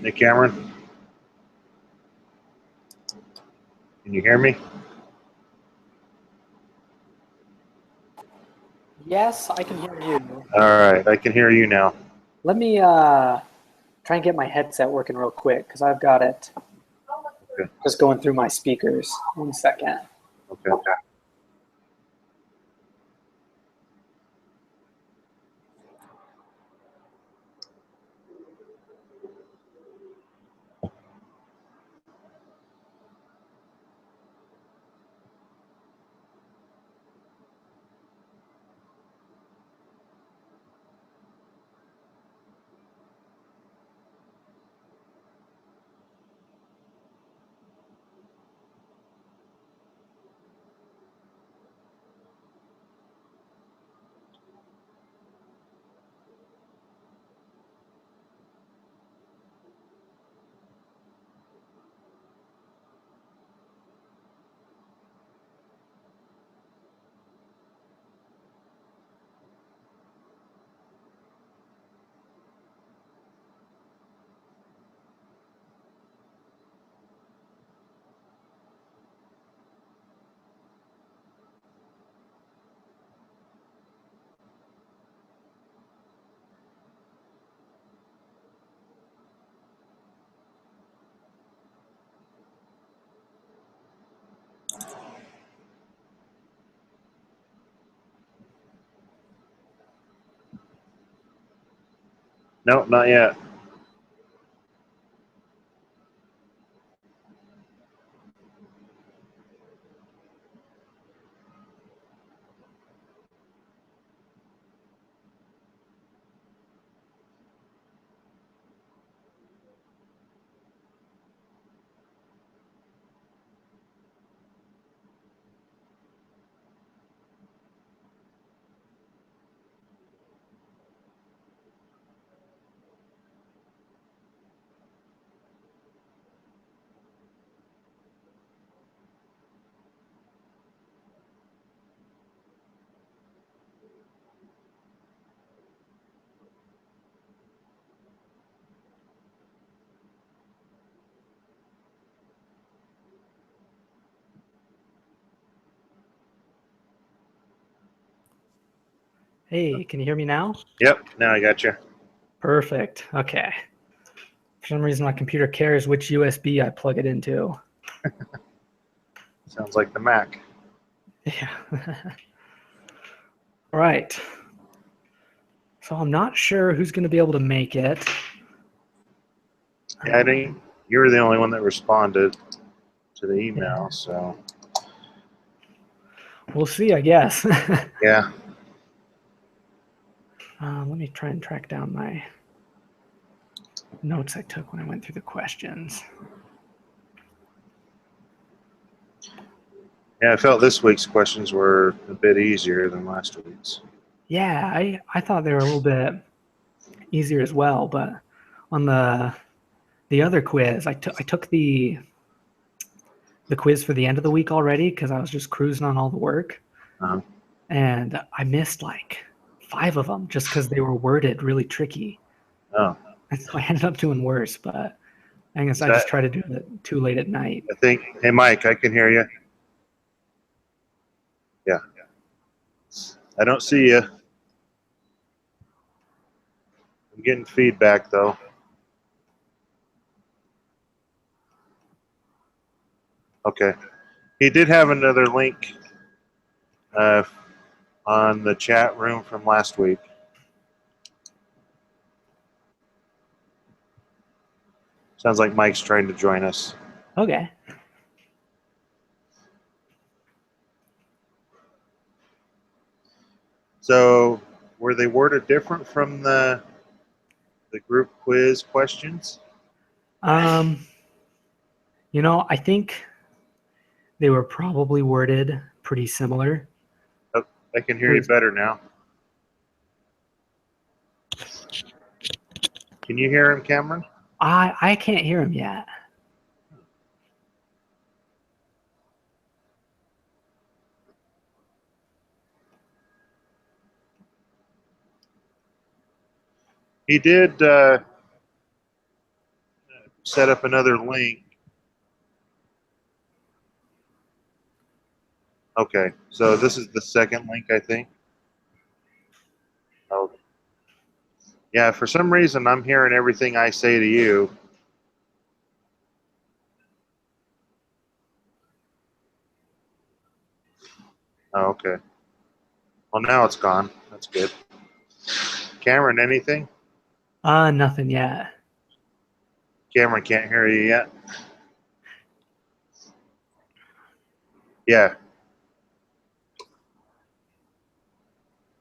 Nick Cameron? Can you hear me? Yes, I can hear you. All right, I can hear you now. Let me try and get my headset working real quick because I've got it just going through my speakers. 1 second. Okay. No, not yet. Hey, can you hear me now? Yep, now I got you. Perfect. Okay. For some reason, my computer cares which USB I plug it into. Sounds like the Mac. Yeah. All right. So I'm not sure who's going to be able to make it. Yeah, I think you're the only one that responded to the email, so. We'll see, I guess. Yeah. Let me try and track down my notes I took when I went through the questions. Yeah, I felt this week's questions were a bit easier than last week's. Yeah, I thought they were a little bit easier as well, but on the other quiz, I took the quiz for the end of the week already because I was just cruising on all the work. And I missed like 5 of them just because they were worded really tricky. Oh. And so I ended up doing worse, but I guess I just try to do it too late at night. I think, hey, Mike, I can hear you. Yeah. I don't see you. I'm getting feedback, though. Okay. He did have another link on the chat room from last week. Sounds like Mike's trying to join us. Okay. So, were they worded different from the group quiz questions? You know, I think they were probably worded pretty similar. Oh, I can hear you better now. Can you hear him, Cameron? I can't hear him yet. He did. set up another link. Okay, so this is the second link, I think. Oh, yeah, for some reason I'm hearing everything I say to you. Oh, okay. Well, now it's gone. That's good. Cameron, anything? Nothing yet. Cameron can't hear you yet. Yeah.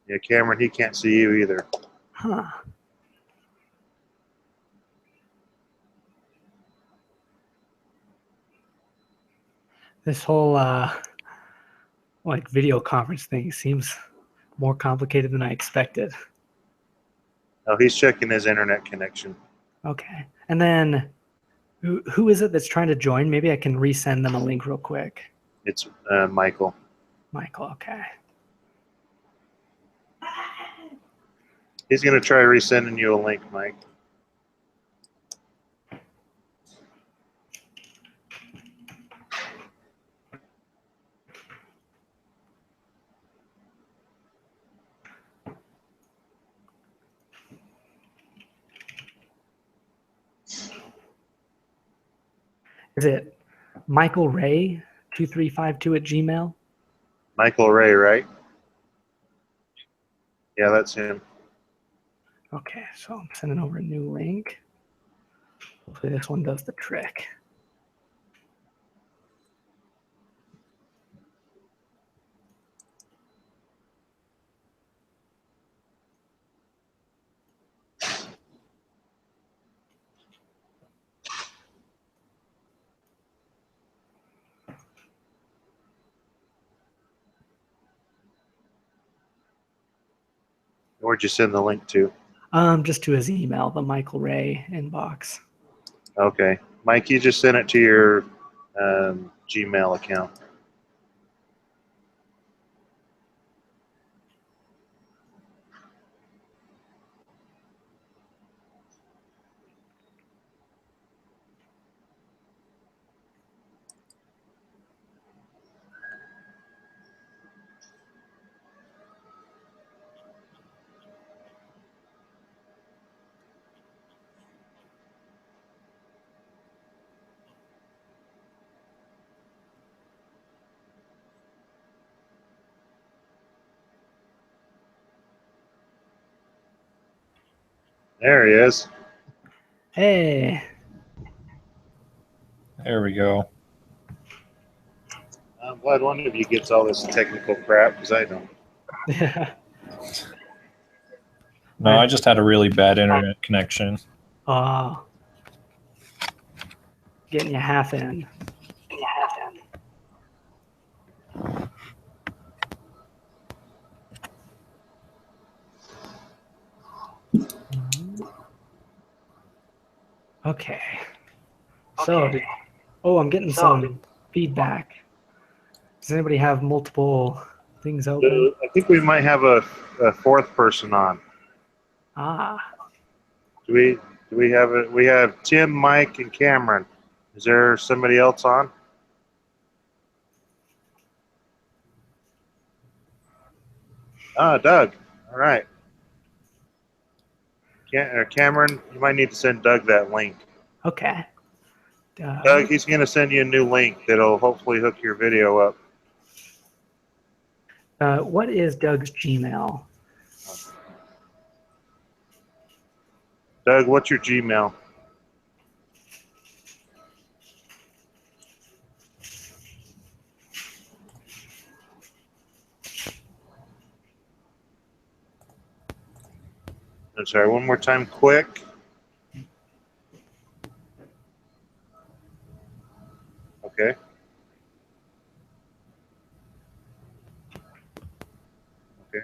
Yeah, Cameron, he can't see you either. Huh. This whole like video conference thing seems more complicated than I expected. Oh, he's checking his internet connection. Okay. And then who is it that's trying to join? Maybe I can resend them a link real quick. It's Michael. Michael, okay. He's going to try resending you a link, Mike. Is it Michael Ray 2352 at Gmail? Michael Ray, right? Yeah, that's him. Okay, so I'm sending over a new link. Hopefully this one does the trick. Where'd you send the link to? Just to his email, the Michael Ray inbox. Okay. Mike, you just sent it to your Gmail account. There he is. Hey. There we go. I'm glad one of you gets all this technical crap because I don't. Yeah. No, I just had a really bad internet connection. Getting you half in. Okay. So, I'm getting some feedback. Does anybody have multiple things open? I think we might have a fourth person on. Do we have it? We have Tim, Mike, and Cameron. Is there somebody else on? Doug. All right. Cameron, you might need to send Doug that link. Okay. Doug, he's going to send you a new link that'll hopefully hook your video up. What is Doug's Gmail? Doug, what's your Gmail? I'm sorry, one more time, quick. Okay. Okay.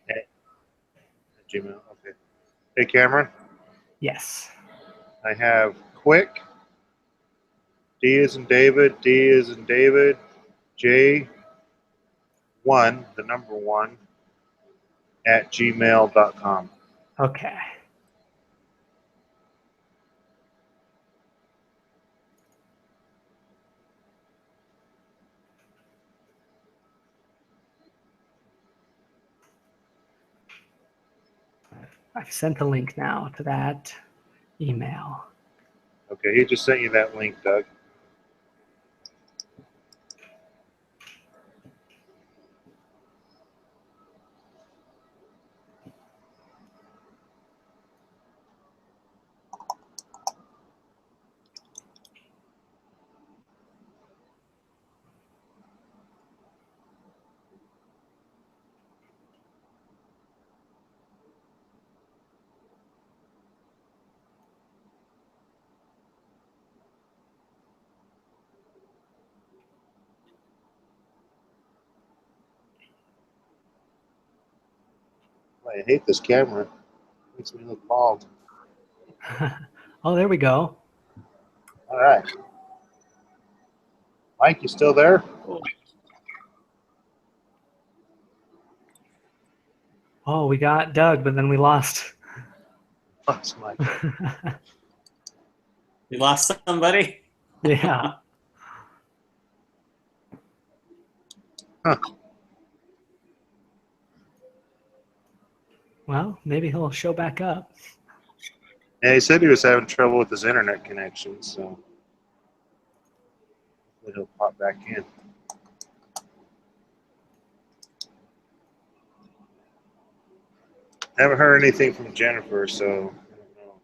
Hey. Gmail. Okay. Hey, Cameron. Yes. I have quick. D as in David. D as in David. J1, the number 1, at gmail.com. Okay. I've sent the link now to that email. Okay, he just sent you that link, Doug. I hate this camera. It makes me look bald. Oh, there we go. All right. Mike, you still there? Oh, we got Doug, but then we lost. That's Mike. We lost somebody. Yeah. Huh. Well, maybe he'll show back up. Yeah, he said he was having trouble with his internet connection, so he'll pop back in. Haven't heard anything from Jennifer, so I don't know.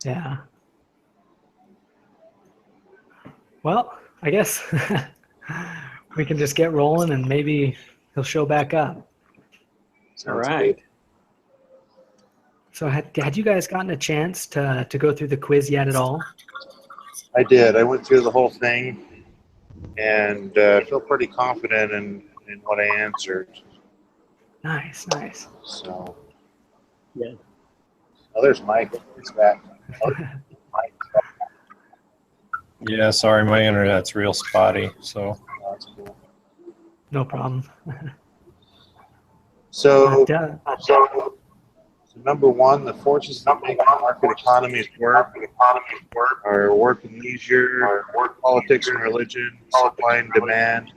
Yeah. Well, I guess we can just get rolling and maybe he'll show back up. All Sounds right. good. So had you guys gotten a chance to go through the quiz yet at all? I did. I went through the whole thing and feel pretty confident in what I answered. Nice, nice. So, Yeah. oh, there's Mike. He's back. Oh, Mike. Yeah, sorry, my internet's real spotty. So Oh, that's cool. No problem. So, But, so number one, the forces that make market economies work are work and leisure, politics and religion, supply and demand,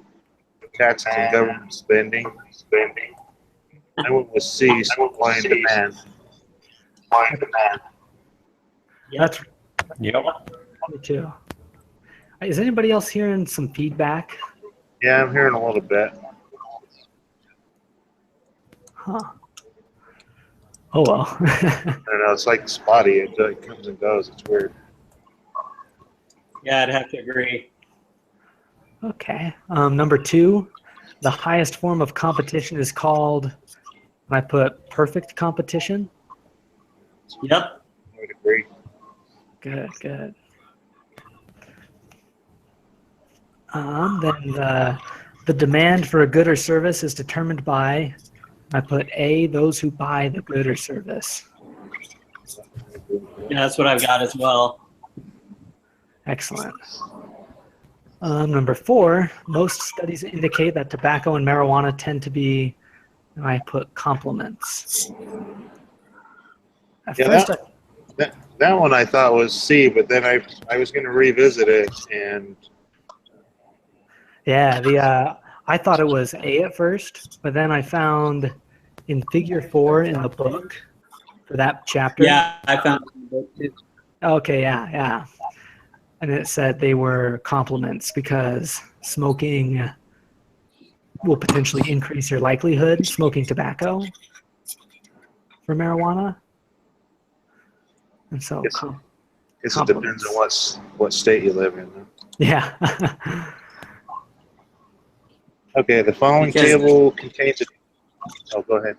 taxes and government spending. I went with C, supply and demand. that's yep. me too. Is anybody else hearing some feedback? Yeah, I'm hearing a little bit. Huh. Oh well. I don't know. It's like spotty. It comes and goes. It's weird. Yeah, I'd have to agree. Okay. Number two, the highest form of competition is called, and I put perfect competition. Yep. I would agree. Good, good. Then the demand for a good or service is determined by, I put A, those who buy the good or service. Yeah, that's what I've got as well. Excellent. Number four, most studies indicate that tobacco and marijuana tend to be, and I put complements. At Yeah, first, that one I thought was C, but then I was going to revisit it, and yeah, I thought it was A at first, but then I found in figure 4 in the book for that chapter. Yeah, I found it in the book too. Okay, yeah. And it said they were complements because smoking will potentially increase your likelihood smoking tobacco for marijuana. And so, Yes. guess it depends on what state you live in. yeah. Okay, the following Because- table contains a... Oh, go ahead.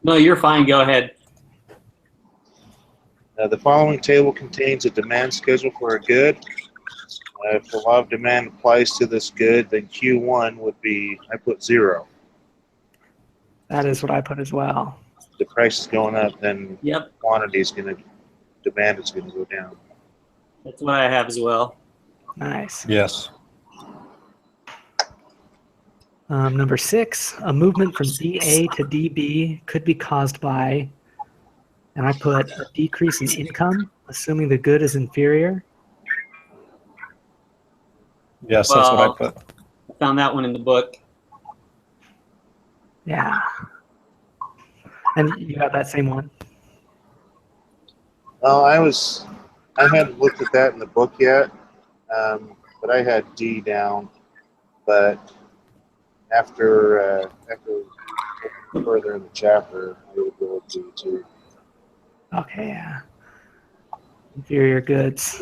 No, you're fine. Go ahead. The following table contains a demand schedule for a good. If the law of demand applies to this good, then Q1 would be, I put 0. That is what I put as well. If the price is going up, then Yep, demand is going to go down. that's what I have as well. Nice. Yes. Number 6, a movement from DA to DB could be caused by, and I put a decrease in income, assuming the good is inferior. Yes, that's what I put. I found that one in the book. Yeah. And you got that same one? Well, I hadn't looked at that in the book yet, but I had D down. But after looking further in the chapter, I would go with D too. Okay, yeah. Inferior goods.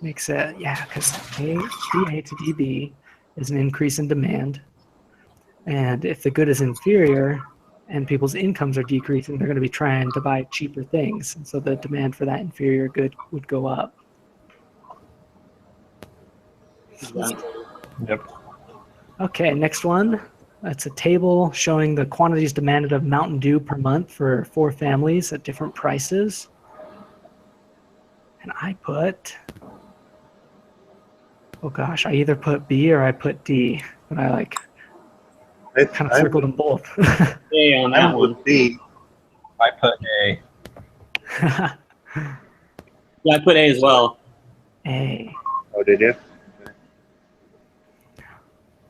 Makes it, yeah, because DA to DB is an increase in demand. And if the good is inferior and people's incomes are decreasing, they're going to be trying to buy cheaper things. And so the demand for that inferior good would go up. Yep. Okay, next one. That's a table showing the quantities demanded of Mountain Dew per month for 4 families at different prices. And I put, oh gosh, I either put B or I put D, but I kind of circled them both. A on that I'm one. with B. I put A. Yeah, I put A as well. A. Oh, did you?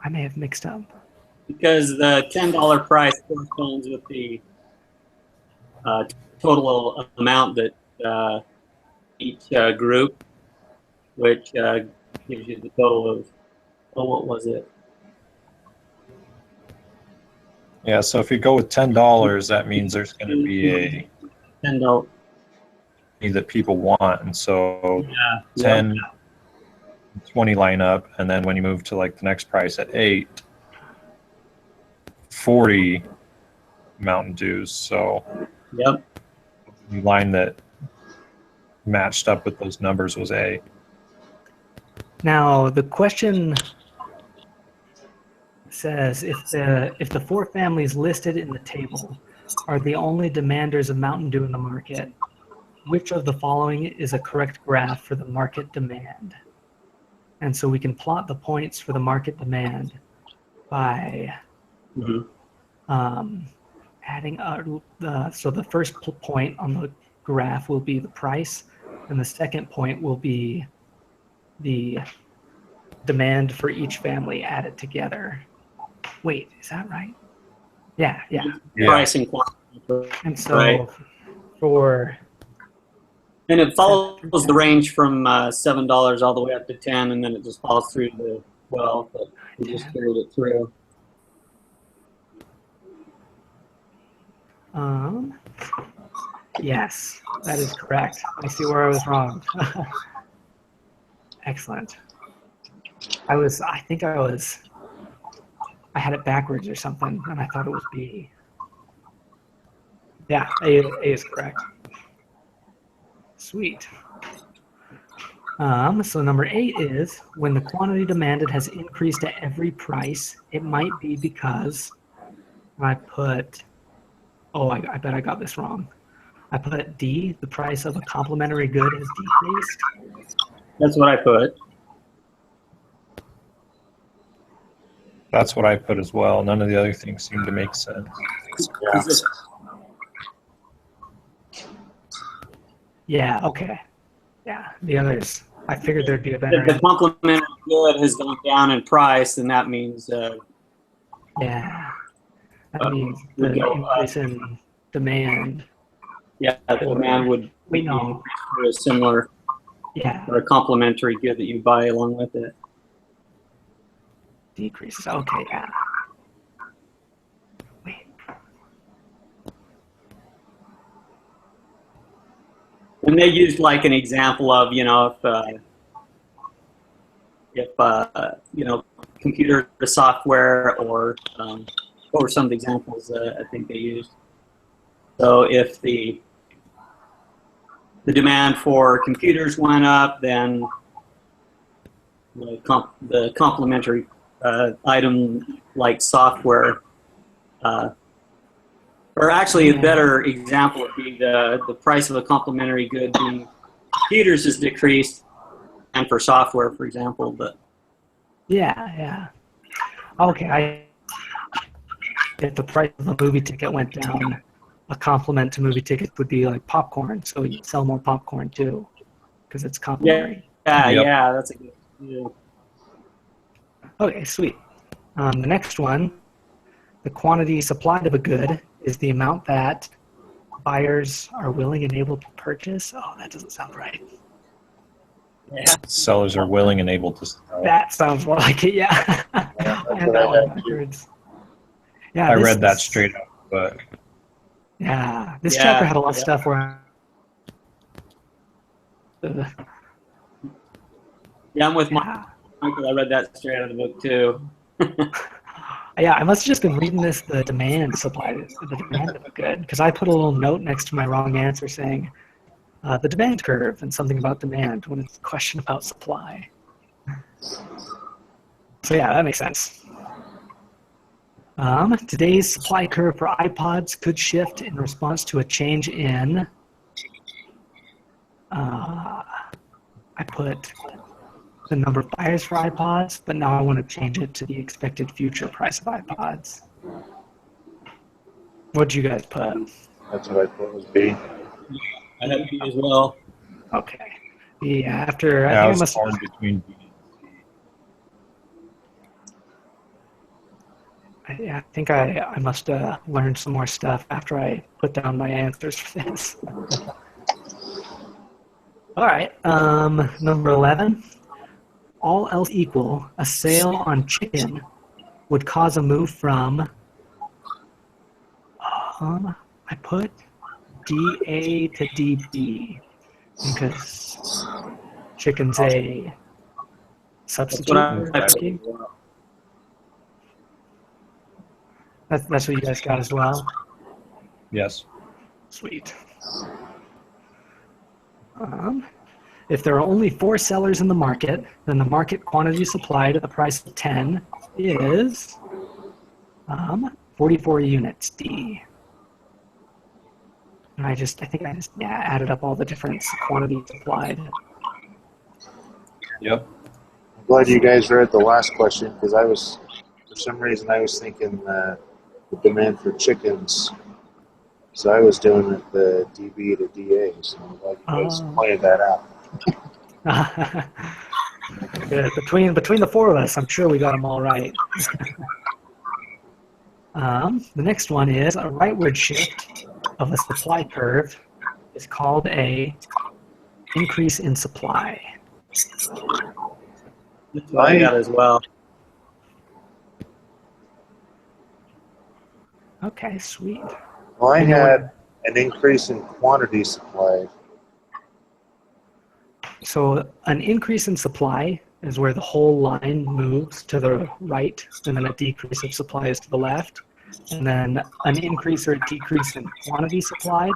I may have mixed up. Because the $10 price corresponds with the total amount that each group, which gives you the total of, oh, what was it? Yeah, so if you go with $10, that means there's going to be a $10. need that people want, and so Yeah. 10, 20 line up, and then when you move to like the next price at 8, 40 Mountain Dews. So Yep. the line that matched up with those numbers was A. Now the question says if the 4 families listed in the table are the only demanders of Mountain Dew in the market, which of the following is a correct graph for the market demand? And so we can plot the points for the market demand by adding so the first point on the graph will be the price, and the second point will be the demand for each family added together. Wait, is that right? Yeah. Price and quantity. And so Right. And it follows the range from $7 all the way up to 10, and then it just follows through to 12. But we just carried it through. Yes, that is correct. I see where I was wrong. Excellent. I had it backwards or something, and I thought it was B. Yeah, A is correct. Sweet. So number 8 is when the quantity demanded has increased at every price, it might be because I put, I bet I got this wrong. I put D, the price of a complementary good has decreased. That's what I put. That's what I put as well. None of the other things seem to make sense. Yeah, okay. Yeah, the others, I figured there'd be a better. The complementary good has gone down in price, and that means yeah, that means the increase in demand. Yeah, the demand would We know. for a similar or a complementary good that you buy along with it. Decreases. Okay, yeah. Wait. And they used like an example of, if computer software or what were some of the examples I think they used. So if the demand for computers went up, then the complementary item like software, or actually a better example would be the price of a complementary good being computers is decreased, and for software, for example. But yeah. Okay, if the price of a movie ticket went down, a complement to movie tickets would be like popcorn, so you sell more popcorn too, because it's complementary. Yeah, that's a good. Yeah. Okay, sweet. The next one, the quantity supplied of a good is the amount that buyers are willing and able to purchase. Oh, that doesn't sound right. Yeah. Sellers are willing and able to sell. That sounds more like it, yeah. I had that one backwards. Yeah, I read that straight up, but Yeah, this Yeah, chapter had a lot of yeah. stuff where. Yeah, I'm with Yeah. Michael. I read that straight out of the book too. Yeah, I must have just been reading the demand supply. The demand looked good because I put a little note next to my wrong answer saying the demand curve and something about demand when it's a question about supply. So yeah, that makes sense. Today's supply curve for iPods could shift in response to a change in. I put the number of buyers for iPods, but now I want to change it to the expected future price of iPods. What'd you guys put? That's what I thought was B. I have B as well. Okay. Yeah, after yeah, I I was must. torn between B and C. I think I must learn some more stuff after I put down my answers for this. All right. Number 11. All else equal, a sale on chicken would cause a move from. I put DA to DB because chicken's a substitute. That's what I for turkey. That's what you guys got as well. Yes. Sweet. If there are only 4 sellers in the market, then the market quantity supplied at the price of 10 is 44 units, D. And I think I just added up all the different quantities supplied. Yep. I'm glad you guys read the last question because for some reason, I was thinking the demand for chickens. So I was doing it the DB to DA. So I'm glad you guys pointed that out. Good. Between the 4 of us, I'm sure we got them all right. The next one is a rightward shift of a supply curve is called a increase in supply. That's what I got as well. Okay, sweet. Well, I had an increase in quantity supplied. So an increase in supply is where the whole line moves to the right, and then a decrease of supply is to the left. And then an increase or a decrease in quantity supplied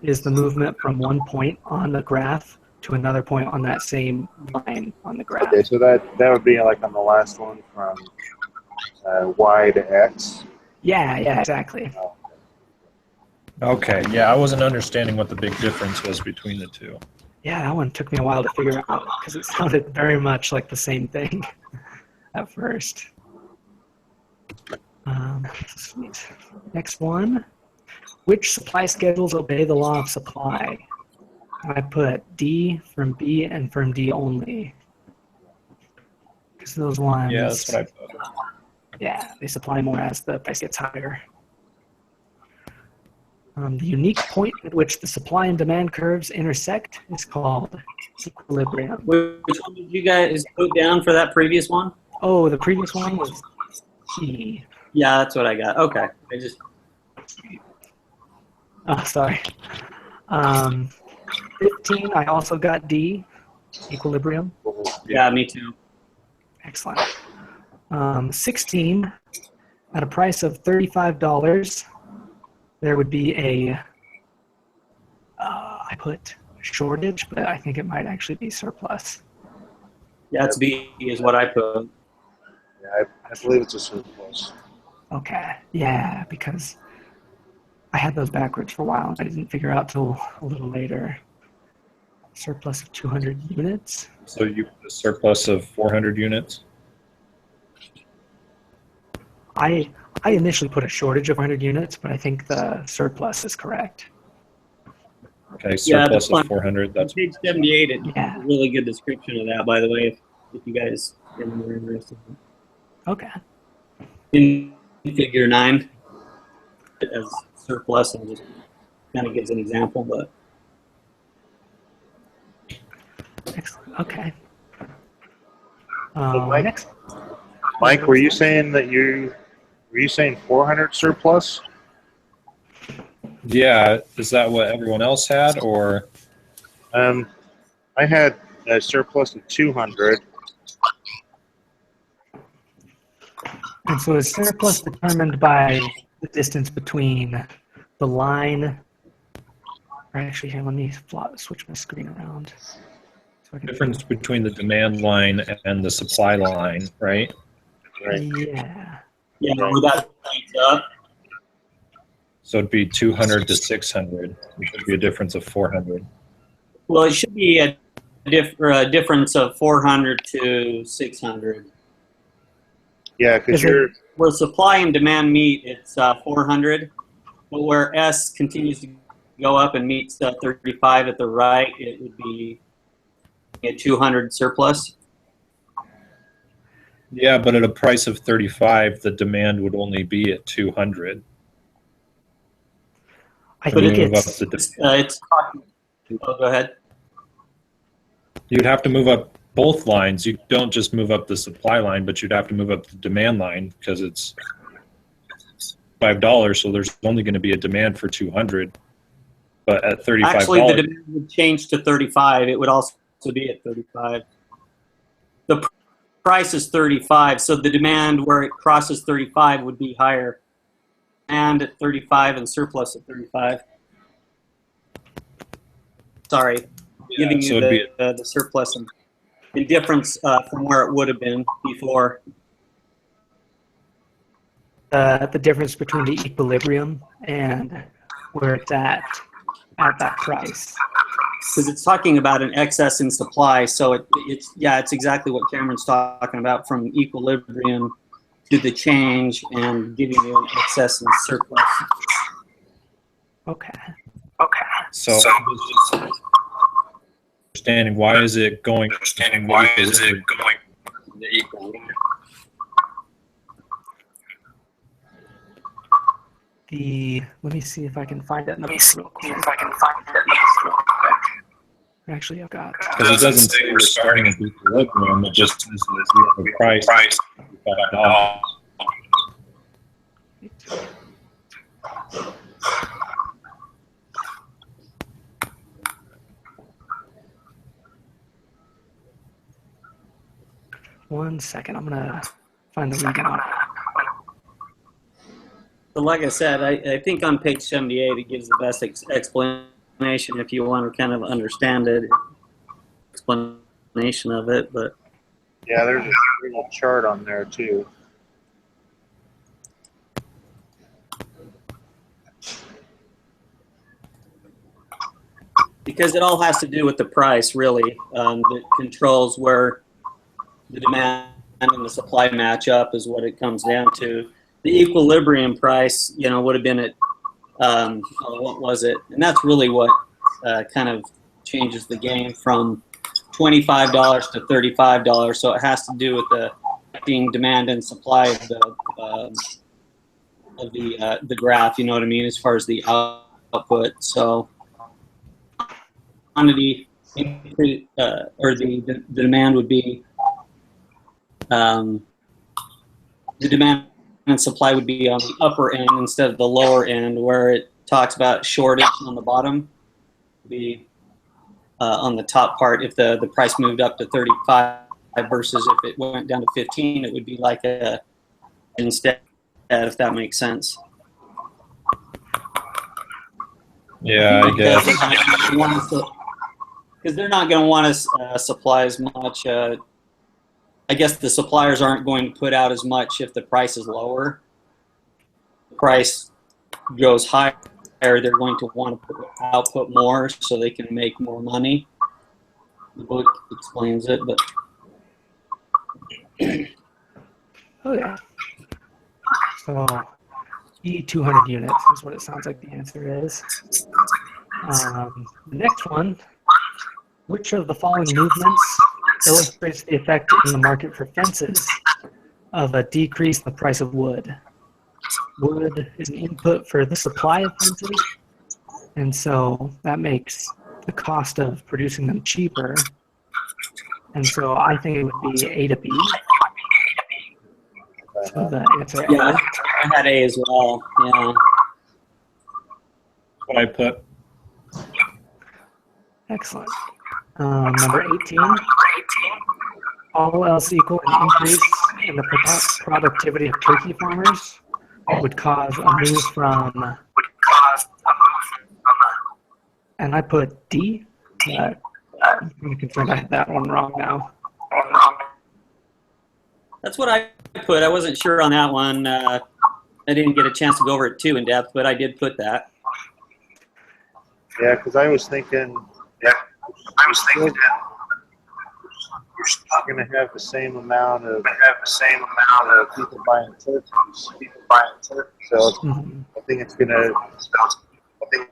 is the movement from one point on the graph to another point on that same line on the graph. Okay, so that would be like on the last one from Y to X. Yeah, exactly. Okay. Yeah, I wasn't understanding what the big difference was between the two. Yeah, that one took me a while to figure out because it sounded very much like the same thing at first. Sweet. Next one. Which supply schedules obey the law of supply? I put D from B and from D only. Because those ones, Yeah, that's what I put. yeah, they supply more as the price gets higher. The unique point at which the supply and demand curves intersect is called equilibrium. Which one did you guys put down for that previous one? Oh, the previous one was E. Yeah, that's what I got. Okay. I just Oh, sorry. 15, I also got D, equilibrium. yeah, me too. Excellent. 16, at a price of $35, there would be a, I put shortage, but I think it might actually be surplus. Yeah, it's B is what I put. Yeah, I believe it's a surplus. Okay, yeah, because I had those backwards for a while and I didn't figure out till a little later. Surplus of 200 units. So you put a surplus of 400 units? I initially put a shortage of 100 units, but I think the surplus is correct. Okay, Yeah, surplus that's of 400. That's page 78. It's Yeah. a really good description of that, by the way, if you guys are more interested. Okay. In figure 9, as surplus, and just kind of gives an example. But Excellent. Okay. Mike? Next. Mike, were you saying 400 surplus? Yeah, is that what everyone else had, or? I had a surplus of 200. And so is surplus determined by the distance between the line? Or actually, here, let me switch my screen around. So I can Difference between the demand line and the supply line, right? Right. Yeah. yeah, where that points up. So it'd be 200 to 600, which would be a difference of 400. Well, it should be a difference of 400 to 600. Yeah, because Is it- you're Where supply and demand meet, it's 400. But where S continues to go up and meets 35 at the right, it would be a 200 surplus. Yeah, but at a price of 35, the demand would only be at 200. I When you think move up it's, It's oh, go ahead. You'd have to move up both lines. You don't just move up the supply line, but you'd have to move up the demand line because it's $5, so there's only going to be a demand for 200. But at $35, Actually, the demand would change to 35. It would also be at 35. The price is 35, so the demand where it crosses 35 would be higher. And at 35 and surplus at 35. Sorry, giving so you it'd the surplus and the difference from where it would have been before. the difference between the equilibrium and where it's at that price. Because it's talking about an excess in supply, so it's exactly what Cameron's talking about, from equilibrium to the change and giving you an excess and surplus. Okay. so understanding why is it going? Let me see if I can find it in the book real quick. Actually, I've got. Because it doesn't say we're starting at equilibrium. It just says that we have a price. $5. One second, I'm gonna find the reading on it. But like I said, I think on page 78 it gives the best explanation if you want to kind of understand it, explanation of it. But yeah, there's a chart on there too. because it all has to do with the price, really, that controls where the demand and the supply match up is what it comes down to. The equilibrium price, would have been at, what was it? And that's really what kind of changes the game from $25 to $35. So it has to do with the demand and supply of the graph. You know what I mean, as far as the output. So quantity or the demand would be the demand and supply would be on the upper end instead of the lower end, where it talks about shortage on the bottom. Be on the top part if the price moved up to 35 versus if it went down to 15, it would be like a instead, if that makes sense. Yeah, I guess. Because they're not going to want to supply as much. I guess the suppliers aren't going to put out as much if the price is lower. The price goes higher, they're going to want to output more so they can make more money. The book explains it, but Okay. So, E200 units is what it sounds like the answer is. The next one, which of the following movements illustrates the effect in the market for fences of a decrease in the price of wood? wood is an input for the supply of pencils, and so that makes the cost of producing them cheaper. And so I think it would be A to B. So the answer Yeah, A. I had A as well. Yeah. What I put. Excellent. Number 18. All else equal, an increase in the productivity of turkey farmers would cause a move from, and I put D, but I'm concerned I had that one wrong now. That's what I put. I wasn't sure on that one. I didn't get a chance to go over it too in depth, but I did put that. Yeah, because I was thinking, we're still going to have the same amount of people buying turkeys. So I think it's going to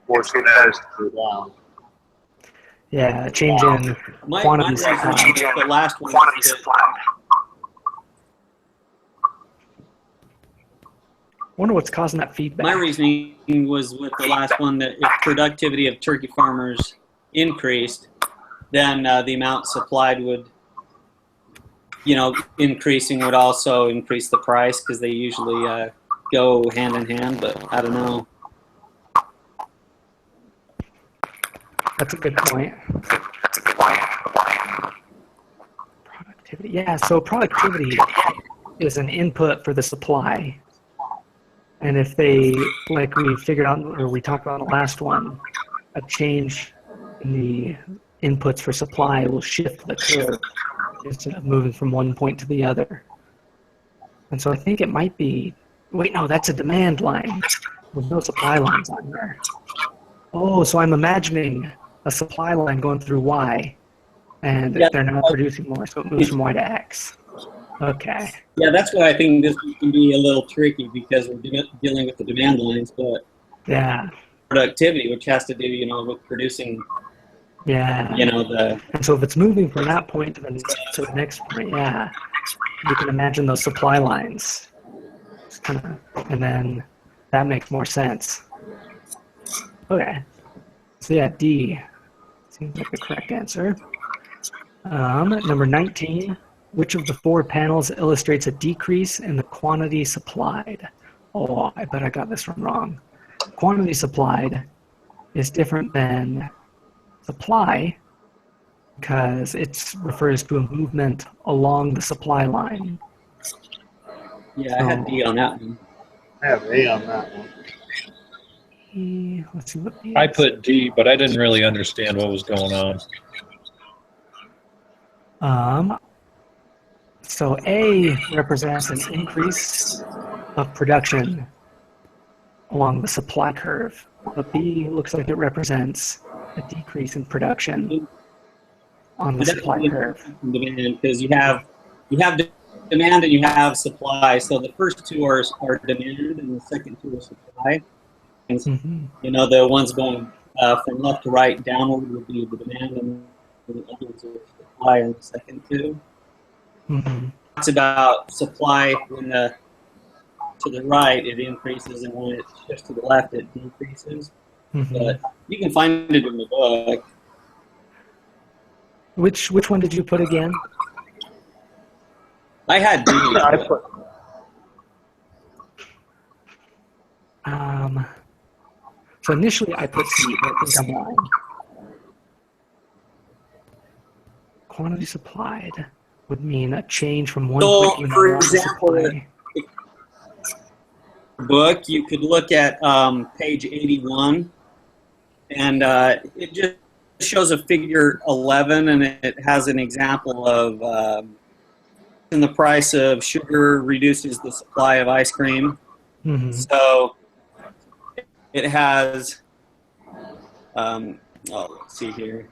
force the price to go down. Yeah, a change in quantity supply. The last one. Wonder what's causing that feedback. My reasoning was with the last one that if productivity of turkey farmers increased, then the amount supplied would, increasing would also increase the price because they usually go hand in hand, but I don't know. That's a good point. Productivity. Yeah, so productivity is an input for the supply. And if they, like we figured out, or we talked about in the last one, a change in the inputs for supply will shift the curve instead of moving from one point to the other. And so I think it might be, wait, no, that's a demand line with no supply lines on there. Oh, so I'm imagining a supply line going through Y, and they're now producing more, so it moves from Y to X. Okay. Yeah, that's why I think this can be a little tricky because we're dealing with the demand lines, but yeah, productivity, which has to do, with producing. Yeah. And so if it's moving from that point to the next point, yeah, you can imagine those supply lines. It's and then that makes more sense. Okay. So yeah, D seems like the correct answer. Number 19. Which of the four panels illustrates a decrease in the quantity supplied? Oh, I bet I got this one wrong. Quantity supplied is different than supply because it refers to a movement along the supply line. Yeah, I had D on that one. I have A on that one. Let's see what B is. I put D, but I didn't really understand what was going on. So A represents an increase of production along the supply curve, but B looks like it represents a decrease in production on the supply curve. Because you have demand and you have supply. So the first two are demand, and the second two are supply. And the ones going from left to right downward would be the demand, and the others are supply in the second two. It's about supply when to the right it increases, and when it shifts to the left it decreases. But you can find it in the book. Which one did you put again? I had D. So initially I put C, but I think I'm lying. Quantity supplied would mean a change from one point to another. For example, book, you could look at page 81, and it just shows a figure 11, and it has an example of and the price of sugar reduces the supply of ice cream. So it has, let's see here.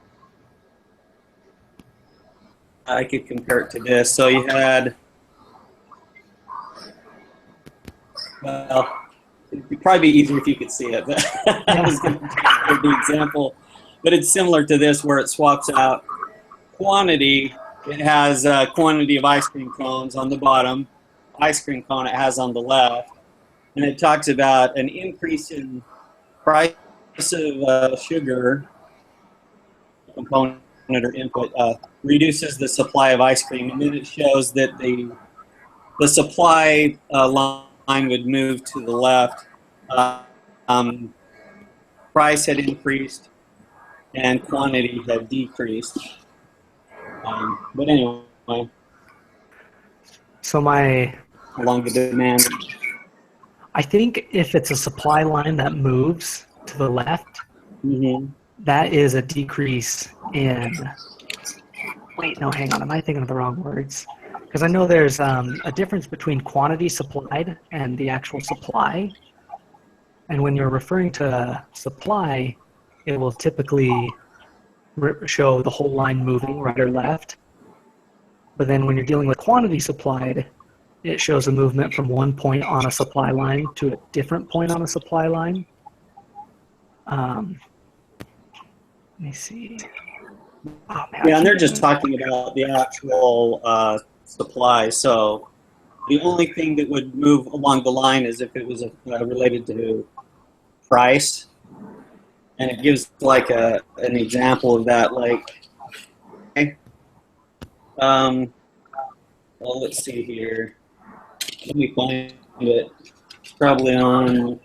I could compare it to this. So you had, well, it'd probably be easier if you could see it. But I was going to give the example, but it's similar to this where it swaps out quantity. It has quantity of ice cream cones on the bottom, ice cream cone it has on the left, and it talks about an increase in price of sugar component or input reduces the supply of ice cream, and then it shows that the supply line would move to the left. Price had increased and quantity had decreased. But anyway, So along the demand. I think if it's a supply line that moves to the left, Mm-hmm. that is a decrease in. Wait, no, hang on. Am I thinking of the wrong words? Because I know there's a difference between quantity supplied and the actual supply. And when you're referring to supply, it will typically show the whole line moving right or left. But then when you're dealing with quantity supplied, it shows a movement from one point on a supply line to a different point on a supply line. Let me see. Oh, man, Yeah, and they're just talking about the actual supply. So the only thing that would move along the line is if it was related to price. And it gives like an example of that, like, okay, well, let's see here. Let me find it. It's probably on.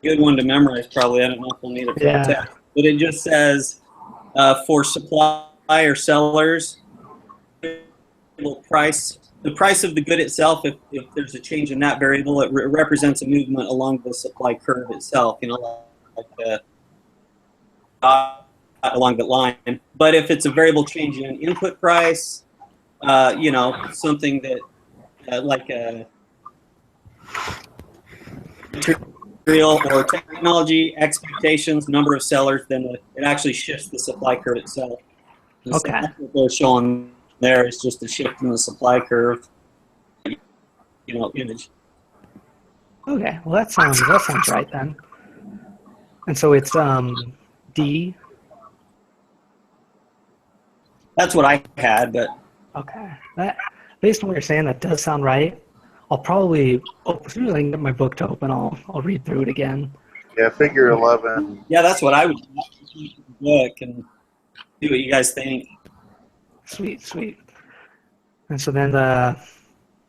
Good one to memorize, probably. I don't know if we'll need it for the test. But it just says for supply or sellers, the price of the good itself, if there's a change in that variable, it represents a movement along the supply curve itself, you know, like along that line. But if it's a variable change in input price, you know, something that like a material or technology expectations, number of sellers, then it actually shifts the supply curve itself. And Okay. so that's what they're showing there is just a shift in the supply curve, you know, image. Okay, well that sounds right then. And so it's D. That's what I had, but Okay, that based on what you're saying, that does sound right. I'll probably as soon as I can get my book to open, I'll read through it again. Yeah, figure 11. yeah, that's what I would look and see what you guys think. Sweet. And so then the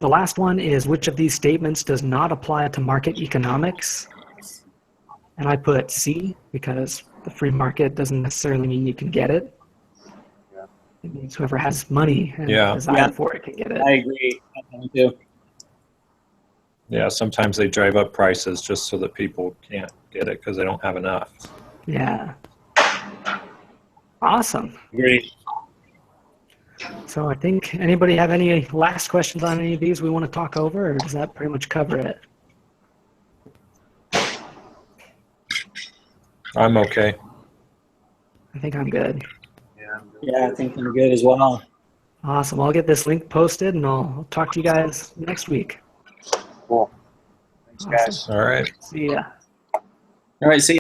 last one is, which of these statements does not apply to market economics? And I put C because the free market doesn't necessarily mean you can get it. It means whoever has money and desire for it can get it. I agree. I do. Yeah, sometimes they drive up prices just so that people can't get it because they don't have enough. Yeah. Awesome. Agree. So I think, anybody have any last questions on any of these we want to talk over, or does that pretty much cover it? I'm okay. I think I'm good. Yeah, I think I'm good as well. Awesome. I'll get this link posted and I'll talk to you guys next week. Cool. Thanks, guys. Awesome. All right. See ya. All right, see you.